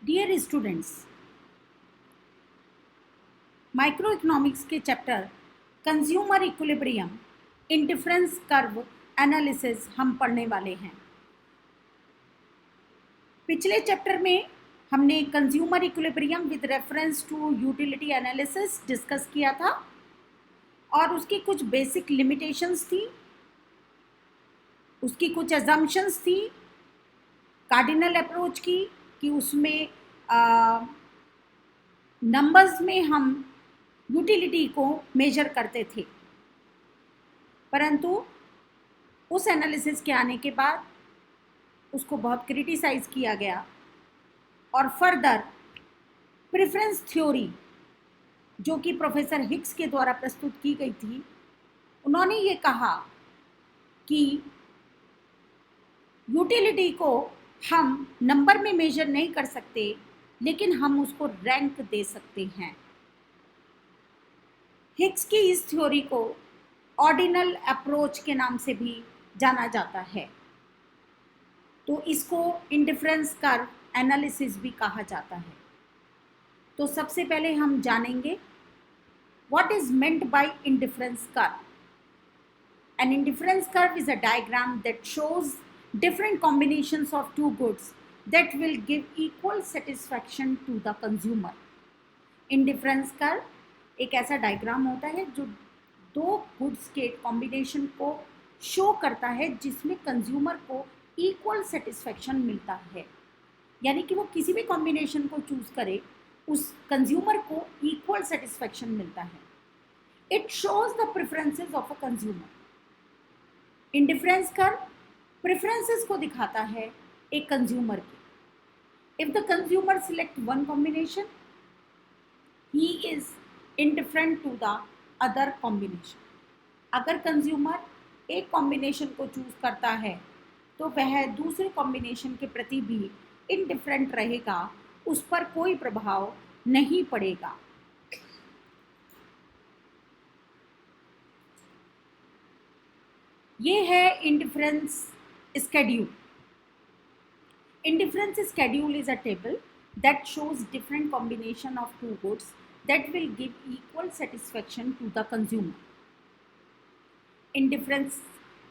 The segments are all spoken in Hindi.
डियर स्टूडेंट्स, माइक्रो इकोनॉमिक्स के chapter consumer equilibrium indifference curve analysis हम पढ़ने वाले हैं। पिछले चैप्टर में हमने consumer equilibrium with reference to utility analysis discuss किया था और उसकी कुछ बेसिक लिमिटेशंस थी, उसकी कुछ अजम्पशंस थी कार्डिनल अप्रोच की कि उसमें नंबर्स में हम यूटिलिटी को मेजर करते थे, परंतु उस एनालिसिस के आने के बाद उसको बहुत क्रिटिसाइज किया गया और फर्दर प्रेफरेंस थ्योरी जो कि प्रोफेसर हिग्स के द्वारा प्रस्तुत की गई थी, उन्होंने ये कहा कि यूटिलिटी को हम नंबर में मेजर नहीं कर सकते, लेकिन हम उसको रैंक दे सकते हैं। हिग्स की इस थ्योरी को ऑर्डिनल अप्रोच के नाम से भी जाना जाता है, तो इसको इंडिफरेंस कर्व एनालिसिस भी कहा जाता है। तो सबसे पहले हम जानेंगे what is meant by indifference curve. An indifference curve is a diagram that shows different combinations of two goods that will give equal satisfaction to the consumer. Indifference curve एक ऐसा डायग्राम होता है जो दो गुड्स के कॉम्बिनेशन को शो करता है जिसमें कंज्यूमर को इक्वल सेटिस्फैक्शन मिलता है, यानी कि वो किसी भी कॉम्बिनेशन को चूज करे उस कंज्यूमर को इक्वल सेटिस्फैक्शन मिलता है। It shows the preferences of a consumer. Indifference curve preferences को दिखाता है एक कंज्यूमर की। If the consumer select one combination, he is indifferent to the other combination. अगर कंज्यूमर एक कॉम्बिनेशन को चूज करता है तो वह दूसरे कॉम्बिनेशन के प्रति भी इंडिफरेंट रहेगा, उस पर कोई प्रभाव नहीं पड़ेगा। ये है indifference schedule. Indifference schedule is a table that shows different combination of two goods that will give equal satisfaction to the consumer. Indifference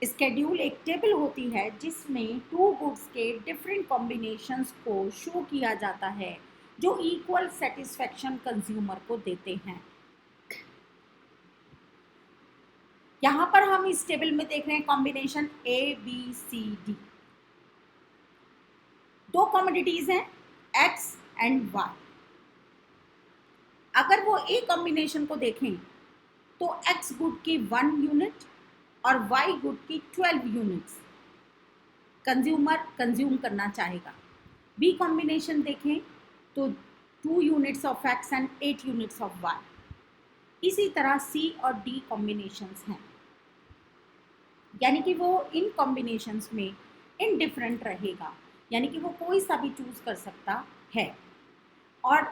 schedule एक टेबल होती है जिसमें टू गुड्स के डिफरेंट कॉम्बिनेशंस को शो किया जाता है जो इक्वल सेटिस्फैक्शन कंज्यूमर को देते हैं। यहाँ पर हम इस टेबल में देख रहे हैं कॉम्बिनेशन ABCD। दो कमोडिटीज हैं X एंड Y। अगर वो ए कॉम्बिनेशन को देखें तो X गुड की 1 यूनिट और Y गुड की 12 यूनिट्स कंज्यूमर कंज्यूम करना चाहेगा। बी कॉम्बिनेशन देखें तो 2 units of X and 8 units of Y। इसी तरह C और D कॉम्बिनेशंस हैं, यानी कि वो इन कॉम्बिनेशंस में इनडिफरेंट रहेगा, यानी कि वो कोई सा भी चूज कर सकता है और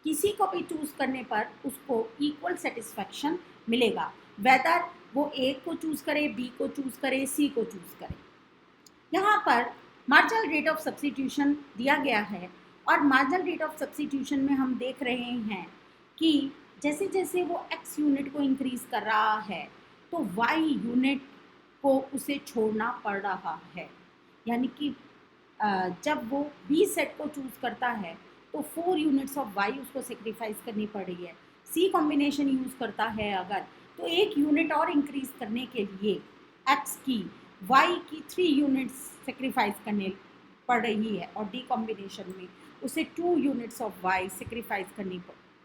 किसी को भी चूज करने पर उसको इक्वल सेटिस्फैक्शन मिलेगा, वेदर वो ए को चूज करे, बी को चूज करे, सी को चूज करे। यहाँ पर मार्जिनल रेट ऑफ सब्स्टिट्यूशन दिया गया है और मार्जिनल रेट ऑफ सब्स्टिट्यूशन में हम देख रहे हैं कि जैसे जैसे वो एक्स यूनिट को इंक्रीज कर रहा है तो वाई यूनिट को उसे छोड़ना पड़ रहा है, यानी कि जब वो बी सेट को चूज करता है तो 4 यूनिट्स ऑफ वाई उसको सेक्रीफाइस करनी पड़ रही है। सी कॉम्बिनेशन यूज करता है अगर तो 1 यूनिट और इंक्रीज करने के लिए एक्स की वाई की 3 यूनिट्स सेक्रीफाइस करने पड़ रही है और डी कॉम्बिनेशन में उसे 2 यूनिट्स ऑफ वाई सेक्रीफाइस करनी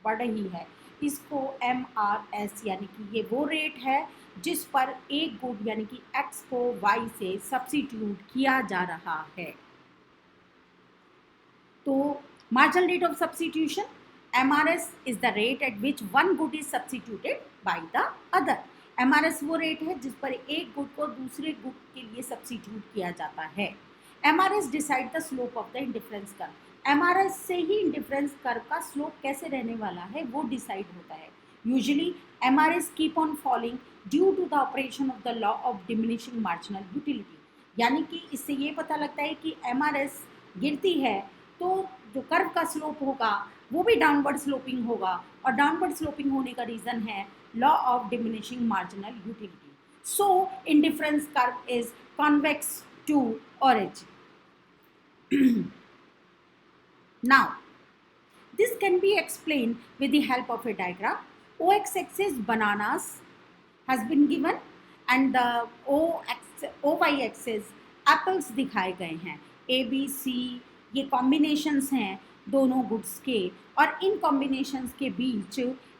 पड़ रही है। इसको MRS यानी कि ये वो रेट है जिस पर एक गुड यानी कि एक्स को वाई से सब्स्टिट्यूट किया जा रहा है। तो marginal rate of substitution MRS is the rate at which one good is substituted by the other. MRS वो रेट है जिस पर एक गुड को दूसरे गुड के लिए सब्स्टिट्यूट किया जाता है। MRS decide the slope of the indifference curve. MRS से ही इंडिफरेंस कर्व का स्लोप कैसे रहने वाला है वो डिसाइड होता है। Usually MRS keep on falling due to the operation of the law of diminishing marginal utility, यानी कि इससे ये पता लगता है कि MRS गिरती है तो जो कर्व का स्लोप होगा वो भी डाउनवर्ड स्लोपिंग होगा, और डाउनवर्ड स्लोपिंग होने का रीज़न है law of diminishing marginal utility. So indifference curve is convex to origin. Now, this can be explained with the help of a diagram. OX-axis bananas has been given and the OY-axis apples दिखाए गए हैं. A, B, C ये combinations हैं दोनों गुड्स के, और इन combinations के बीच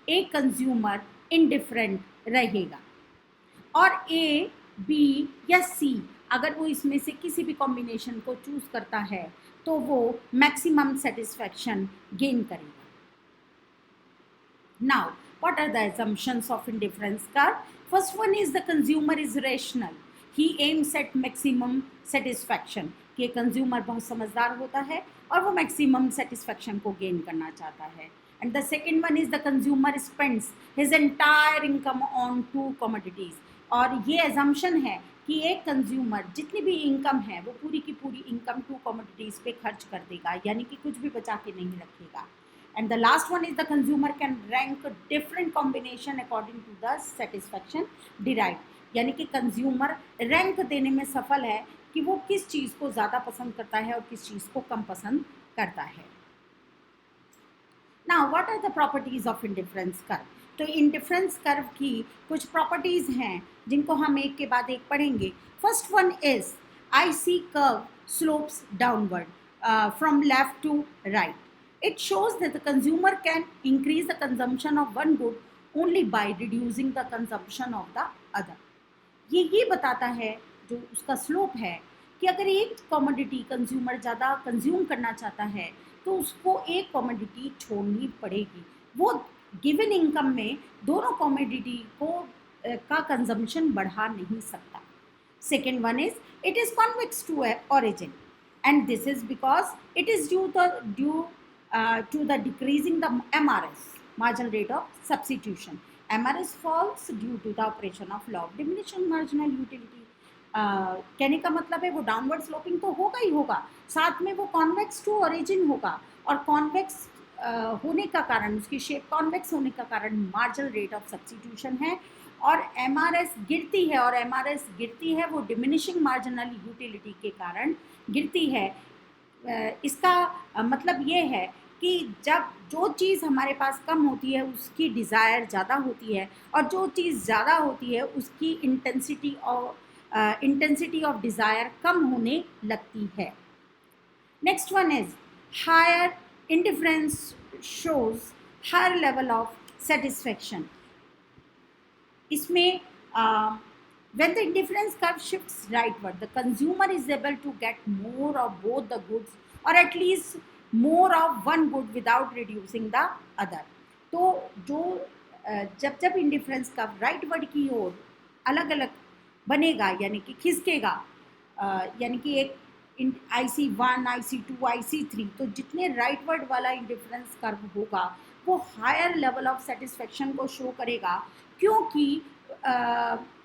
एक कंज्यूमर indifferent रहेगा, और A, B या C अगर वो इसमें से किसी भी कॉम्बिनेशन को चूज करता है तो वो मैक्सिमम सेटिस्फैक्शन गेन करेगा. Now, what are the assumptions of indifference curve? First one is the consumer is rational. He aims at maximum satisfaction. कि कंज्यूमर बहुत समझदार होता है और वो मैक्सिमम सेटिस्फैक्शन को गेन करना चाहता है. And the second one is the consumer spends his entire income on two commodities. और ये assumption है कि एक कंज्यूमर जितनी भी इनकम है वो पूरी की पूरी इनकम टू कमोडिटीज़ पे खर्च कर देगा, यानी कि कुछ भी बचा के नहीं रखेगा. And the last one is the consumer can rank different combination according to the satisfaction derive, यानी कि कंज्यूमर रैंक देने में सफल है कि वो किस चीज़ को ज़्यादा पसंद करता है और किस चीज़ को कम पसंद करता है. Now what are the properties of indifference curve? तो इंडिफरेंस कर्व की कुछ प्रॉपर्टीज़ हैं जिनको हम एक के बाद एक पढ़ेंगे. First one is I C curve slopes downward from left to right. It shows that the consumer can increase the consumption of one good only by reducing the consumption of the other. ये बताता है जो उसका स्लोप है कि अगर एक कमोडिटी कंज्यूमर ज़्यादा कंज्यूम करना चाहता है तो उसको एक कमोडिटी छोड़नी पड़ेगी. वो गिवन इनकम में दोनों कमोडिटी को का कंजम्पशन बढ़ा नहीं सकता. Second one is it is convex to origin, and this is because it is due to the decreasing the MRS, marginal rate of substitution. MRS falls due to the operation of law of diminishing marginal utility. कहने का मतलब है वो डाउनवर्ड स्लोपिंग तो होगा ही होगा, साथ में वो कॉन्वेक्स टू origin होगा, और कॉन्वेक्स होने का कारण, उसकी शेप कॉन्वेक्स होने का कारण मार्जिनल रेट ऑफ सब्स्टिट्यूशन है, और MRS गिरती है, और MRS गिरती है वो डिमिनिशिंग मार्जिनल यूटिलिटी के कारण गिरती है. इसका मतलब ये है कि जब जो चीज़ हमारे पास कम होती है उसकी डिज़ायर ज़्यादा होती है, और जो चीज़ ज़्यादा होती है उसकी इंटेंसिटी ऑफ डिज़ायर कम होने लगती है. Next one is higher indifference shows higher level of satisfaction. इसमें when the indifference curve shifts rightward, the consumer is able to get more of both the goods, or at least more of one good without reducing the other. तो जो जब इंडिफरेंस कर्व राइटवर्ड की ओर अलग अलग बनेगा, यानी कि खिसकेगा, यानी कि एक IC1, IC2, IC3, तो जितने राइटवर्ड वाला इंडिफरेंस कर्व होगा वो हायर लेवल ऑफ सेटिस्फेक्शन को शो करेगा, क्योंकि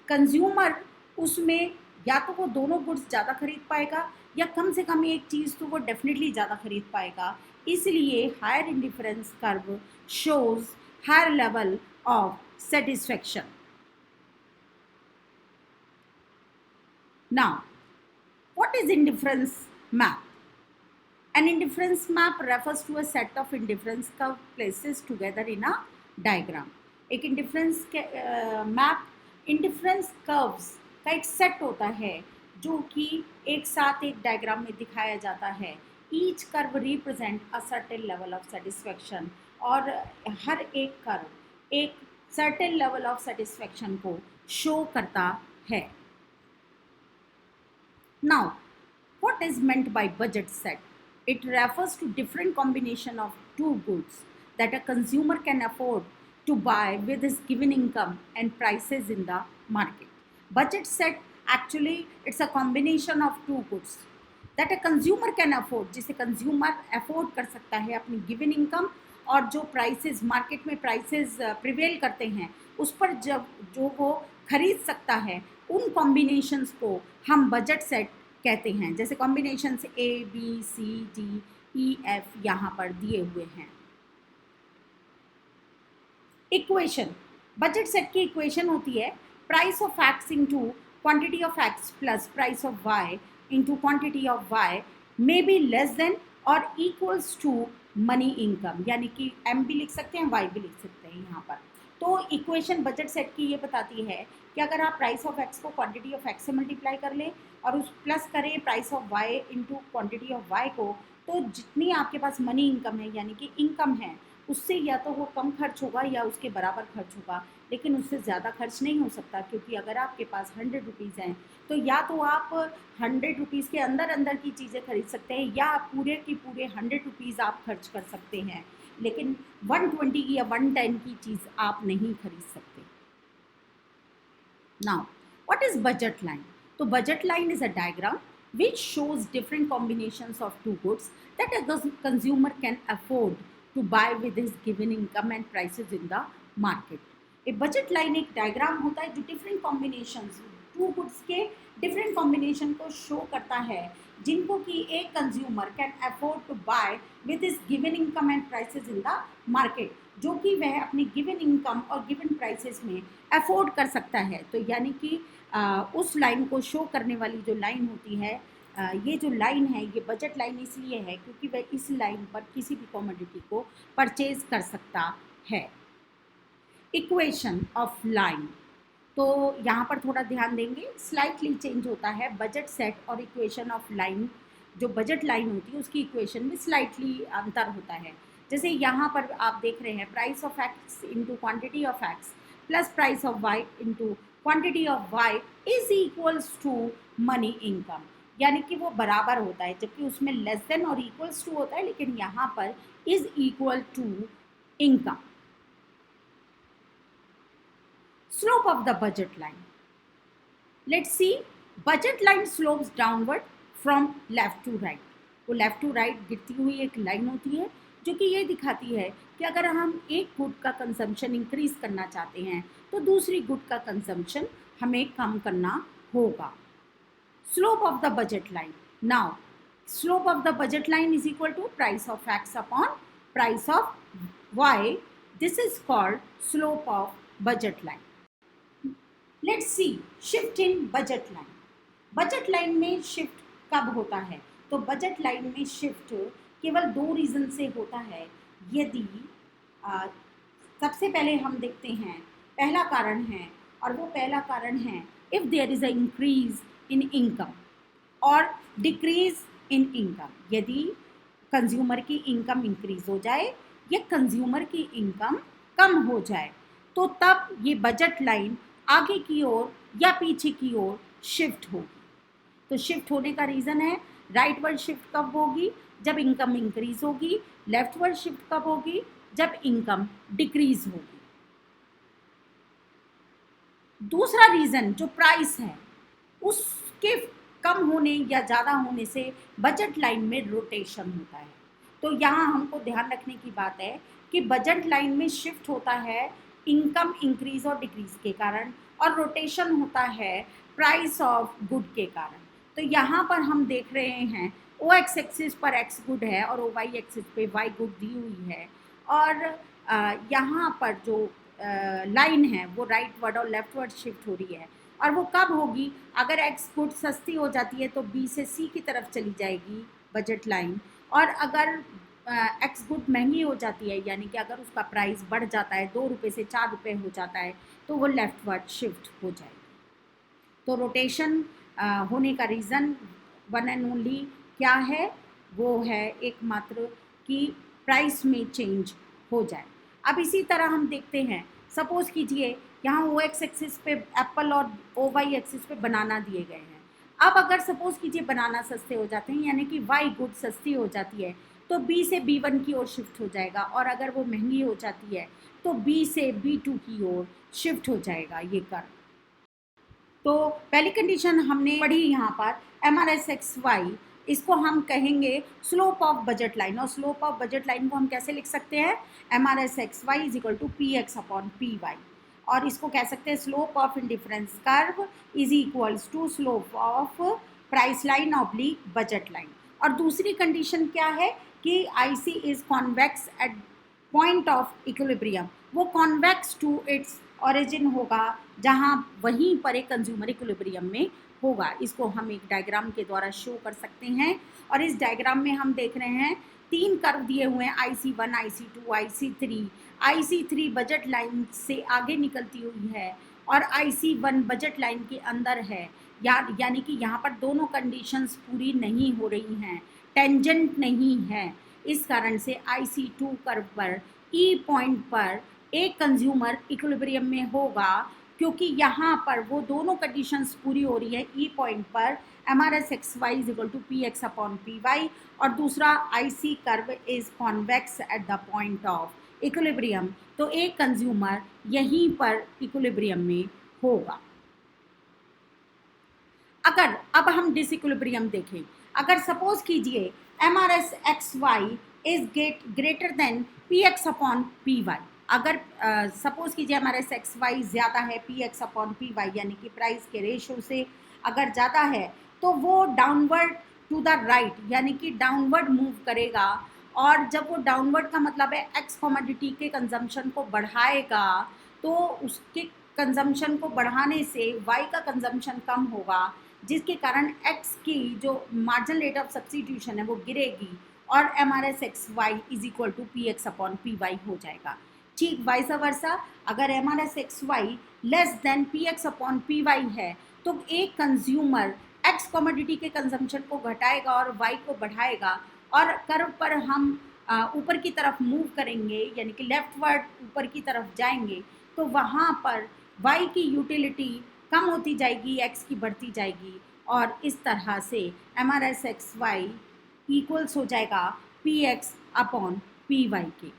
कंज्यूमर उसमें या तो वो दोनों गुड्स ज़्यादा खरीद पाएगा या कम से कम एक चीज़ तो वो डेफिनेटली ज़्यादा खरीद पाएगा. इसलिए higher indifference curve shows higher level of satisfaction. Now, what is indifference map? An indifference map refers to a set of indifference curve places together in a diagram. एक इंडिफरेंस मैप इंडिफरेंस कर्व्स का एक सेट होता है जो कि एक साथ एक डायग्राम में दिखाया जाता है. Each curve represent a certain level of satisfaction, और हर एक कर्व एक सर्टेन लेवल ऑफ सेटिस्फेक्शन को शो करता है. Now, what is meant by budget set? It refers to different combination of two goods that a consumer can afford to buy with his given income and prices in the market. Budget set actually it's a combination of two goods that a consumer can afford, जिसे consumer afford कर सकता है अपनी given income, और जो prices market में prices prevail करते हैं उस पर जो वो खरीद सकता है, उन कॉम्बिनेशंस को हम बजट सेट कहते हैं. जैसे combinations A, B, C, D EF यहाँ पर दिए हुए हैं। इक्वेशन, बजट सेट की इक्वेशन होती है price of x into quantity of x plus price of Y into quantity of Y may be less than और इक्वल्स टू मनी इनकम, यानी कि एम भी लिख सकते हैं वाई भी लिख सकते हैं यहाँ पर। तो इक्वेशन बजट सेट की ये बताती है कि अगर आप प्राइस ऑफ एक्स को क्वांटिटी ऑफ एक्स से मल्टीप्लाई कर लें और उस प्लस करें price of Y into quantity of Y को, तो जितनी आपके पास मनी इनकम है यानी कि इनकम है उससे या तो वो कम खर्च होगा या उसके बराबर खर्च होगा, लेकिन उससे ज़्यादा खर्च नहीं हो सकता, क्योंकि अगर आपके पास 100 रुपीज़ हैं तो या तो आप 100 रुपीज़ के अंदर अंदर की चीज़ें खरीद सकते हैं या पूरे की पूरे 100 रुपीज़ आप खर्च कर सकते हैं, लेकिन 120 या 110 की चीज़ आप नहीं खरीद सकते। Now what is budget line? तो budget line is a diagram which shows different combinations of two goods that a consumer can afford to buy with his given income and prices in the market. A budget line एक डायग्राम होता है जो डिफरेंट कॉम्बिनेशंस, टू गुड्स के डिफरेंट कॉम्बिनेशन को शो करता है जिनको कि एक consumer can afford to buy with his given income and prices in the market, जो कि वह अपनी गिवन इनकम और गिवन प्राइसेस में अफोर्ड कर सकता है। तो यानी कि उस लाइन को शो करने वाली जो लाइन होती है, ये जो लाइन है ये बजट लाइन इसलिए है क्योंकि वह इस लाइन पर किसी भी कमोडिटी को परचेज कर सकता है। इक्वेशन ऑफ लाइन, तो यहाँ पर थोड़ा ध्यान देंगे, स्लाइटली चेंज होता है बजट सेट और इक्वेशन ऑफ लाइन। जो बजट लाइन होती है उसकी इक्वेशन में स्लाइटली अंतर होता है। जैसे यहाँ पर आप देख रहे हैं price of x into quantity of x plus price of Y into quantity of y is equals to money income, यानी कि वो बराबर होता है, जबकि उसमें लेस देन और इक्वल्स टू होता है, लेकिन यहाँ पर is equal to income. Slope of the budget line, let's see, budget line slopes downward from left to right. वो लेफ्ट टू राइट गिरती हुई एक लाइन होती है जो कि ये दिखाती है कि अगर हम एक गुड का कंजम्पशन इंक्रीज करना चाहते हैं तो दूसरी गुड का कंजम्पशन हमें कम करना होगा। Slope of the budget line, now slope of the budget line is equal to price of x upon price of y, this is called slope of budget line. Let's see shift in budget line. Budget line में शिफ्ट कब होता है? तो बजट लाइन में शिफ्ट केवल दो रीज़न से होता है। यदि सबसे पहले हम देखते हैं पहला कारण है, और वो पहला कारण है if there is a increase in income और डिक्रीज इन इनकम। यदि कंज्यूमर की इनकम इंक्रीज हो जाए या कंज्यूमर की इनकम कम हो जाए तो तब ये बजट लाइन आगे की ओर या पीछे की ओर शिफ्ट होगी। तो शिफ्ट होने का रीज़न है राइट वर्ड शिफ्ट कब होगी? जब इनकम इंक्रीज होगी। लेफ्ट वर्ड शिफ्ट कब होगी? जब इनकम डिक्रीज होगी। दूसरा रीज़न जो प्राइस है उसके कम होने या ज़्यादा होने से बजट लाइन में रोटेशन होता है। तो यहाँ हमको ध्यान रखने की बात है कि बजट लाइन में शिफ्ट होता है इनकम इंक्रीज और डिक्रीज के कारण, और रोटेशन होता है प्राइस ऑफ गुड के कारण। तो यहाँ पर हम देख रहे हैं ओ एक्स एक्सिस पर एक्स गुड है और ओ वाई एक्सिस पे वाई गुड दी हुई है, और यहाँ पर जो लाइन है वो राइट वर्ड और लेफ्ट वर्ड शिफ्ट हो रही है। और वो कब होगी? अगर एक्स गुड सस्ती हो जाती है तो बी से सी की तरफ चली जाएगी बजट लाइन, और अगर एक्स गुड महंगी हो जाती है यानी कि अगर उसका प्राइस बढ़ जाता है 2 रुपये से 4 रुपये हो जाता है तो वो लेफ्ट वर्ड शिफ्ट हो जाएगी। तो रोटेशन होने का रीज़न वन एंड ओनली क्या है? वो है एकमात्र कि प्राइस में चेंज हो जाए। अब इसी तरह हम देखते हैं, सपोज़ कीजिए यहाँ ओ एक्स एक्सिस पे एप्पल और ओ वाई एक्सिस पे बनाना दिए गए हैं। अब अगर सपोज़ कीजिए बनाना सस्ते हो जाते हैं यानी कि वाई गुड सस्ती हो जाती है तो बी से B1 की ओर शिफ्ट हो जाएगा, और अगर वो महंगी हो जाती है तो बी से B2 की ओर शिफ्ट हो जाएगा ये कर। तो पहली कंडीशन हमने पढ़ी यहाँ पर MRSXY, इसको हम कहेंगे स्लोप ऑफ बजट लाइन, और स्लोप ऑफ बजट लाइन को हम कैसे लिख सकते हैं? MRSXY is equal to PX upon PY, और इसको कह सकते हैं slope of indifference curve is equals to slope of price line oblique budget line. और दूसरी कंडीशन क्या है कि कि IC is convex at point of equilibrium, वो कॉन्वेक्स टू इट्स ओरिजिन होगा, जहाँ वहीं पर एक कंज्यूमर इक्विलिब्रियम में होगा। इसको हम एक डायग्राम के द्वारा शो कर सकते हैं। और इस डायग्राम में हम देख रहे हैं 3 कर्व दिए हुए हैं, IC1, IC2, IC3। IC3 budget line से आगे निकलती हुई है और IC1 बजट लाइन के अंदर है, यानी कि यहाँ पर दोनों कंडीशंस पूरी नहीं हो रही हैं, टेंजेंट नहीं है। इस कारण से IC2 कर्व पर E पॉइंट पर एक कंज्यूमर इक्विलिब्रियम में होगा, क्योंकि यहाँ पर वो दोनों कंडीशंस पूरी हो रही है। E पॉइंट पर MRSXY is equal to PX upon PY, और दूसरा IC curve is convex at the point of equilibrium, तो एक कंज्यूमर यहीं पर इक्विलिब्रियम में होगा। अगर अब हम डिसइक्विलिब्रियम देखें, अगर सपोज कीजिए MRSXY is greater than PX upon PY, अगर सपोज कीजिए MRSXY ज़्यादा है PX अपॉन PY, यानी कि प्राइस के रेशो से अगर ज़्यादा है, तो वो डाउनवर्ड टू द राइट, यानी कि डाउनवर्ड मूव करेगा। और जब वो डाउनवर्ड का मतलब है एक्स कमोडिटी के कंजम्पशन को बढ़ाएगा, तो उसके कंजम्पशन को बढ़ाने से वाई का कंजम्पशन कम होगा, जिसके कारण एक्स की जो मार्जिनल रेट ऑफ सब्स्टिट्यूशन है वो गिरेगी और MRSXY is equal to PX upon PY हो जाएगा। ठीक वाइस वर्सा, अगर MRSXY less than PX upon PY है, तो एक कंज्यूमर एक्स कमोडिटी के कंजम्पशन को घटाएगा और वाई को बढ़ाएगा, और कर्व पर हम ऊपर की तरफ मूव करेंगे, यानी कि लेफ्टवर्ड ऊपर की तरफ जाएंगे, तो वहाँ पर वाई की यूटिलिटी कम होती जाएगी, एक्स की बढ़ती जाएगी, और इस तरह से MRSXY इक्वल्स हो जाएगा PX अपॉन PY के।